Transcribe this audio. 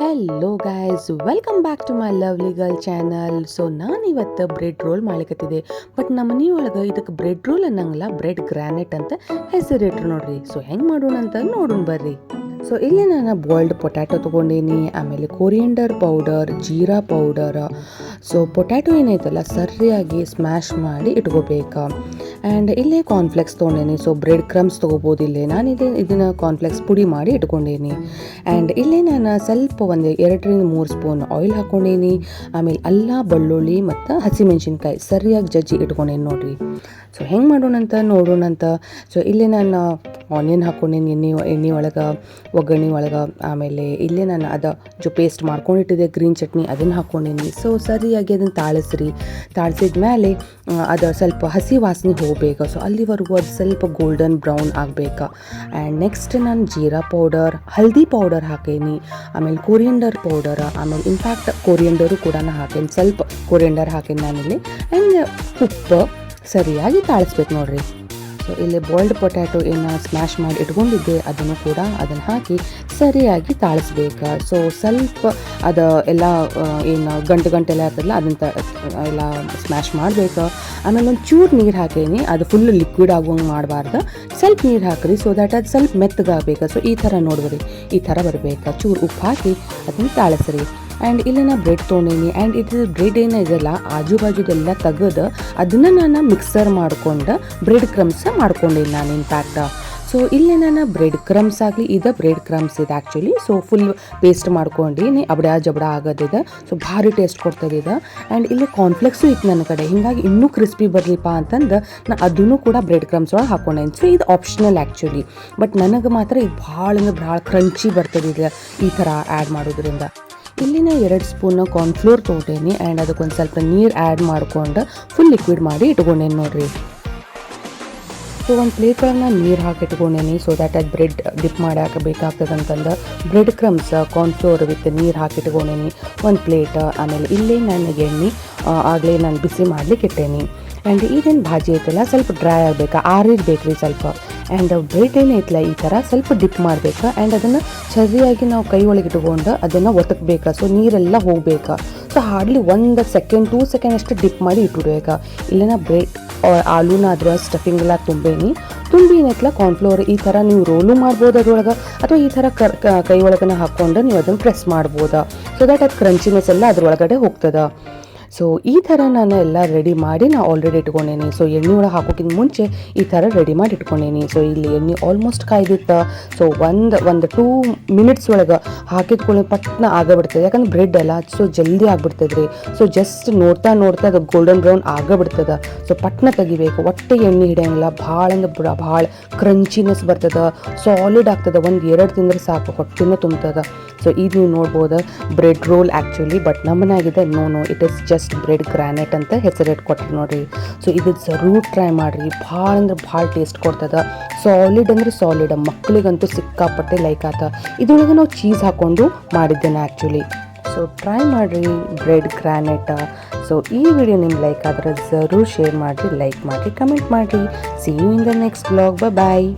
Hello guys, welcome back to my lovely girl channel. So ನಾನು ಇವತ್ತು bread roll ಮಾಡ್ಲಿಕತ್ತಿದೆ. But ನಮ್ಮ ಮನೆಯೊಳಗೆ ಇದಕ್ಕೆ ಬ್ರೆಡ್ ರೋಲ್ ಅನ್ನಂಗಿಲ್ಲ, ಬ್ರೆಡ್ ಗ್ರಾನೆಟ್ ಅಂತ ಹೆಸರಿಟ್ರು ನೋಡ್ರಿ. ಸೊ ಹೆಂಗೆ ಮಾಡೋಣ ಅಂತ ನೋಡೋಣ ಬರ್ರಿ. ಸೊ ಇಲ್ಲಿ ನಾನು ಬಾಯ್ಲ್ಡ್ ಪೊಟ್ಯಾಟೊ ತೊಗೊಂಡೀನಿ, ಆಮೇಲೆ coriander powder, jeera powder. So potato ಏನೈತಲ್ಲ ಸರಿಯಾಗಿ ಸ್ಮ್ಯಾಶ್ ಮಾಡಿ ಇಟ್ಕೋಬೇಕು. ಆ್ಯಂಡ್ ಇಲ್ಲೇ ಕಾರ್ನ್ಫ್ಲೆಕ್ಸ್ ತೊಗೊಂಡೇನಿ. ಸೊ ಬ್ರೆಡ್ ಕ್ರಮ್ಸ್ ತೊಗೋಬೋದು. ಇಲ್ಲೇ ನಾನು ಇದನ್ನು ಕಾರ್ನ್ಫ್ಲೆಕ್ಸ್ ಪುಡಿ ಮಾಡಿ ಇಟ್ಕೊಂಡೇನಿ. ಆ್ಯಂಡ್ ಇಲ್ಲೇ ನಾನು ಸ್ವಲ್ಪ ಒಂದು 2-3 ಸ್ಪೂನ್ ಆಯಿಲ್ ಹಾಕ್ಕೊಂಡೇನಿ. ಆಮೇಲೆ ಅಲ್ಲ, ಬೆಳ್ಳುಳ್ಳಿ ಮತ್ತು ಹಸಿಮೆಣ್ಸಿನ್ಕಾಯಿ ಸರಿಯಾಗಿ ಜಜ್ಜಿ ಇಟ್ಕೊಂಡೇನಿ ನೋಡಿರಿ. ಸೊ ಹೆಂಗೆ ಮಾಡೋಣಂತ ನೋಡೋಣಂತ. ಸೊ ಇಲ್ಲೇ ನಾನು ಆನಿಯನ್ ಹಾಕ್ಕೊಂಡೇನಿ ಎಣ್ಣೆ ಒಳಗೆ, ಒಗ್ಗರಣೆ ಒಳಗೆ. ಆಮೇಲೆ ಇಲ್ಲೇ ನಾನು ಪೇಸ್ಟ್ ಮಾಡ್ಕೊಂಡಿಟ್ಟಿದ್ದೆ ಗ್ರೀನ್ ಚಟ್ನಿ, ಅದನ್ನು ಹಾಕ್ಕೊಂಡೇನಿ. ಸೊ ಸರಿಯಾಗಿ ಅದನ್ನು ತಾಳಿಸಿದ ಮೇಲೆ ಅದು ಸ್ವಲ್ಪ ಹಸಿ ವಾಸನೆ ಹೋಗಬೇಕು. ಸೊ ಅಲ್ಲಿವರೆಗೂ ಅದು ಸ್ವಲ್ಪ ಗೋಲ್ಡನ್ ಬ್ರೌನ್ ಆಗಬೇಕು. ಆ್ಯಂಡ್ ನೆಕ್ಸ್ಟ್ ನಾನು ಜೀರಾ ಪೌಡರ್, ಹಲ್ದಿ ಪೌಡರ್ ಹಾಕೇನಿ, ಆಮೇಲೆ ಕೊರಿಯಂಡರ್ ಪೌಡರ್, ಆಮೇಲೆ ಇನ್ಫ್ಯಾಕ್ಟ್ ಕೊರಿಯಂಡರು ಕೂಡ ಹಾಕೇನಿ, ಸ್ವಲ್ಪ ಕೊರಿಯಂಡರ್ ಹಾಕೇನಿ ನಾನಿಲ್ಲಿ. ಆ್ಯಂಡ್ ಉಪ್ಪು ಸರಿಯಾಗಿ ತಾಳಿಸ್ಬೇಕು ನೋಡ್ರಿ. ಸೊ ಇಲ್ಲಿ ಬಾಯ್ಲ್ಡ್ ಪೊಟ್ಯಾಟೊ ಏನು ಸ್ಮ್ಯಾಶ್ ಮಾಡಿ ಇಟ್ಕೊಂಡಿದ್ದೆ ಅದನ್ನು ಹಾಕಿ ಸರಿಯಾಗಿ ತಾಳಿಸ್ಬೇಕು. ಸೊ ಸ್ವಲ್ಪ ಅದು ಎಲ್ಲ ಏನು ಗಂಟೆಲ್ಲ ಇರ್ತದಲ್ಲ ಅದನ್ನು ಎಲ್ಲ ಸ್ಮ್ಯಾಶ್ ಮಾಡಬೇಕು. ಆಮೇಲೆ ಒಂದು ಚೂರು ನೀರು ಹಾಕೇನಿ, ಅದು ಫುಲ್ ಲಿಕ್ವಿಡ್ ಆಗೋಂಗೆ ಮಾಡಬಾರ್ದು, ಸ್ವಲ್ಪ ನೀರು ಹಾಕ್ರಿ. ಸೊ ದ್ಯಾಟ್ ಅದು ಸ್ವಲ್ಪ ಮೆತ್ತಗಾಗಬೇಕು. ಸೊ ಈ ಥರ ನೋಡ್ರಿ, ಈ ಥರ ಬರಬೇಕು. ಚೂರು ಉಪ್ಪು ಹಾಕಿ ಅದನ್ನು ತಾಳಿಸ್ರಿ. ಆ್ಯಂಡ್ ಇಲ್ಲಿ ನಾನು ಬ್ರೆಡ್ ತೊಗೊಂಡೀನಿ. ಆ್ಯಂಡ್ ಇದು ಬ್ರೆಡ್ ಏನಿದೆಲ್ಲ ಆಜು ಬಾಜುದೆಲ್ಲ ತೆಗೆದು ಅದನ್ನು ನಾನು ಮಿಕ್ಸರ್ ಮಾಡ್ಕೊಂಡು ಬ್ರೆಡ್ ಕ್ರಮ್ಸ್ ಮಾಡ್ಕೊಂಡೀನಿ ನಾನು ಇನ್ಫ್ಯಾಕ್ಟ್. ಸೊ ಇಲ್ಲಿ ನಾನು ಬ್ರೆಡ್ ಕ್ರಮ್ಸ್ ಆಗಲಿ, ಬ್ರೆಡ್ ಕ್ರಮ್ಸ್ ಇದೆ ಆ್ಯಕ್ಚುಲಿ. ಸೊ ಫುಲ್ ಪೇಸ್ಟ್ ಮಾಡ್ಕೊಂಡು ಜಬಡ ಆಗೋದಿದೆ. ಸೊ ಭಾರಿ ಟೇಸ್ಟ್ ಕೊಡ್ತದೆ ಇದು. ಆ್ಯಂಡ್ ಇಲ್ಲಿ ಕಾರ್ನ್ಫ್ಲೆಕ್ಸು ಇತ್ತು ನನ್ನ ಕಡೆ, ಹೀಗಾಗಿ ಇನ್ನೂ ಕ್ರಿಸ್ಪಿ ಬರಲಿಪ್ಪ ಅಂತಂದು ನಾನು ಅದನ್ನು ಕೂಡ ಬ್ರೆಡ್ ಕ್ರಮ್ಸ್ ಒಳಗೆ ಹಾಕ್ಕೊಂಡೇನಿ. ಸೊ ಇದು ಆಪ್ಷನಲ್ ಆ್ಯಕ್ಚುಲಿ, ಬಟ್ ನನಗೆ ಮಾತ್ರ ಇದು ಭಾಳ ಕ್ರಂಚಿ ಬರ್ತದೆ ಇದು ಈ ಥರ ಆ್ಯಡ್ ಮಾಡೋದ್ರಿಂದ. ಇಲ್ಲಿನ 2 ಸ್ಪೂನ್ ಕಾರ್ನ್ಫ್ಲೋರ್ ತೊಗೊಂಡೇನಿ. ಆ್ಯಂಡ್ ಅದಕ್ಕೊಂದು ಸ್ವಲ್ಪ ನೀರು ಆ್ಯಡ್ ಮಾಡ್ಕೊಂಡು ಫುಲ್ ಲಿಕ್ವಿಡ್ ಮಾಡಿ ಇಟ್ಕೊಂಡೇನಿ ನೋಡ್ರಿ. ಸೊ ಒಂದು ಪ್ಲೇಟ್ ಒಳಗೆ ನಾನು ನೀರು ಹಾಕಿ ಇಟ್ಕೊಂಡೇನಿ. ಸೊ ದ್ಯಾಟ್ ಅದು ಬ್ರೆಡ್ ಡಿಪ್ ಮಾಡಿ ಹಾಕಬೇಕಾಗ್ತದೆ ಅಂತಂದು ಬ್ರೆಡ್ ಕ್ರಮ್ಸ್ ಕಾರ್ನ್ಫ್ಲೋರ್ ವಿತ್ ನೀರು ಹಾಕಿ ಇಟ್ಕೊಂಡೇನಿ ಒಂದು ಪ್ಲೇಟ್. ಆಮೇಲೆ ಇಲ್ಲೇ ನಾನು ಎಣ್ಣೆ ಆಗಲೇ ನಾನು ಬಿಸಿ ಮಾಡ್ಲಿಕ್ಕೆ ಇಟ್ಟೇನಿ. ಆ್ಯಂಡ್ ಈಗೇನು ಭಾಜಿ ಐತಲ್ಲ ಸ್ವಲ್ಪ ಡ್ರೈ ಆಗಬೇಕು, ಆರಿರ್ಬೇಕು ರೀ ಸ್ವಲ್ಪ. ಆ್ಯಂಡ್ ಬ್ರೆಡ್ ಏನೈತಲ್ಲ ಈ ಥರ ಸ್ವಲ್ಪ ಡಿಪ್ ಮಾಡಬೇಕು. ಆ್ಯಂಡ್ ಅದನ್ನು ಸರಿಯಾಗಿ ನಾವು ಕೈ ಒಳಗೆ ಇಟ್ಕೊಂಡು ಅದನ್ನು ಒತ್ತಕಬೇಕು. ಸೊ ನೀರೆಲ್ಲ ಹೋಗ್ಬೇಕು. ಸೊ ಹಾರ್ಡ್ಲಿ 1 ಸೆಕೆಂಡ್ 2 ಸೆಕೆಂಡ್ ಅಷ್ಟು ಡಿಪ್ ಮಾಡಿ ಇಟ್ಬಿಡ್ಬೇಕು. ಇಲ್ಲಿನ ಬ್ರೆಡ್ ಆಲೂನಾದ್ರೆ ಸ್ಟಫಿಂಗ್ ಎಲ್ಲ ತುಂಬಿ ಏನೈತಲ್ಲ ಕಾರ್ನ್ಫ್ಲೋರ್ ಈ ಥರ ನೀವು ರೋಲು ಮಾಡ್ಬೋದು ಅದ್ರೊಳಗೆ, ಅಥವಾ ಈ ಥರ ಕೈ ಒಳಗನ ಹಾಕ್ಕೊಂಡು ನೀವು ಅದನ್ನು ಪ್ರೆಸ್ ಮಾಡ್ಬೋದು. ಸೊ ದ್ಯಾಟ್ ಅದು ಕ್ರಂಚಿನೆಸ್ ಎಲ್ಲ ಅದ್ರೊಳಗಡೆ ಹೋಗ್ತದೆ. ಸೊ ಈ ಥರ ನಾನು ಎಲ್ಲ ರೆಡಿ ಮಾಡಿ ಆಲ್ರೆಡಿ ಇಟ್ಕೊಂಡೇನಿ. ಸೊ ಎಣ್ಣೆ ಒಳಗೆ ಹಾಕೋಕ್ಕಿಂತ ಮುಂಚೆ ಈ ಥರ ರೆಡಿ ಮಾಡಿ ಇಟ್ಕೊಂಡೇನಿ. ಸೊ ಇಲ್ಲಿ ಎಣ್ಣೆ ಆಲ್ಮೋಸ್ಟ್ ಕಾಯ್ದಿತ್ತು. ಸೊ ಒಂದು 2 ಮಿನಿಟ್ಸ್ ಒಳಗೆ ಹಾಕಿದ್ಕೊಳ್ಳಿ ಪಟ್ನ ಆಗಬಿಡ್ತದೆ, ಯಾಕಂದ್ರೆ ಬ್ರೆಡ್ ಎಲ್ಲ ಸೊ ಜಲ್ದಿ ಆಗಿಬಿಡ್ತದೆ ರೀ. ಸೊ ಜಸ್ಟ್ ನೋಡ್ತಾ ಅದು ಗೋಲ್ಡನ್ ಬ್ರೌನ್ ಆಗಬಿಡ್ತದೆ. ಸೊ ಪಟ್ನ ತೆಗಿಬೇಕು, ಒಟ್ಟೆ ಎಣ್ಣೆ ಹಿಡಿಯಂಗಿಲ್ಲ. ಭಾಳ ಕ್ರಂಚಿನೆಸ್ ಬರ್ತದೆ, ಸಾಲಿಡ್ ಆಗ್ತದೆ. 1-2 ತಿಂದ್ರೆ ಸಾಕು, ಹೊಟ್ಟೆನೂ ತುಂಬ್ತದೆ. ಸೊ ಇದು ನೀವು ನೋಡ್ಬೋದು ಬ್ರೆಡ್ ರೋಲ್ ಆ್ಯಕ್ಚುಲಿ, ಬಟ್ ನಮ್ಮನಾಗಿದೆ no it is just bread ಗ್ರಾನೆಟ್ ಅಂತ ಹೆಸರಿಟ್ಟು ಕೊಟ್ಟರು ನೋಡಿರಿ. ಸೊ ಇದು ಜರೂರ್ ಟ್ರೈ ಮಾಡಿರಿ, ಭಾಳ ಟೇಸ್ಟ್ ಕೊಡ್ತದೆ. ಸಾಲಿಡ್ ಮಕ್ಕಳಿಗಂತೂ ಸಿಕ್ಕಾಪಟ್ಟೆ ಲೈಕ್ ಆತ. ಇದ್ರೊಳಗೆ ನಾವು ಚೀಸ್ ಹಾಕ್ಕೊಂಡು ಮಾಡಿದ್ದೇನೆ ಆ್ಯಕ್ಚುಲಿ. ಸೊ ಟ್ರೈ ಮಾಡಿರಿ ಬ್ರೆಡ್ ಗ್ರಾನೆಟ್. ಸೊ ಈ ವಿಡಿಯೋ ನಿಮ್ಗೆ ಲೈಕ್ ಆದರೆ ಜರೂರ್ ಶೇರ್ ಮಾಡಿರಿ, ಲೈಕ್ ಮಾಡಿರಿ, ಕಮೆಂಟ್ ಮಾಡಿರಿ. See you in the next vlog. Bye.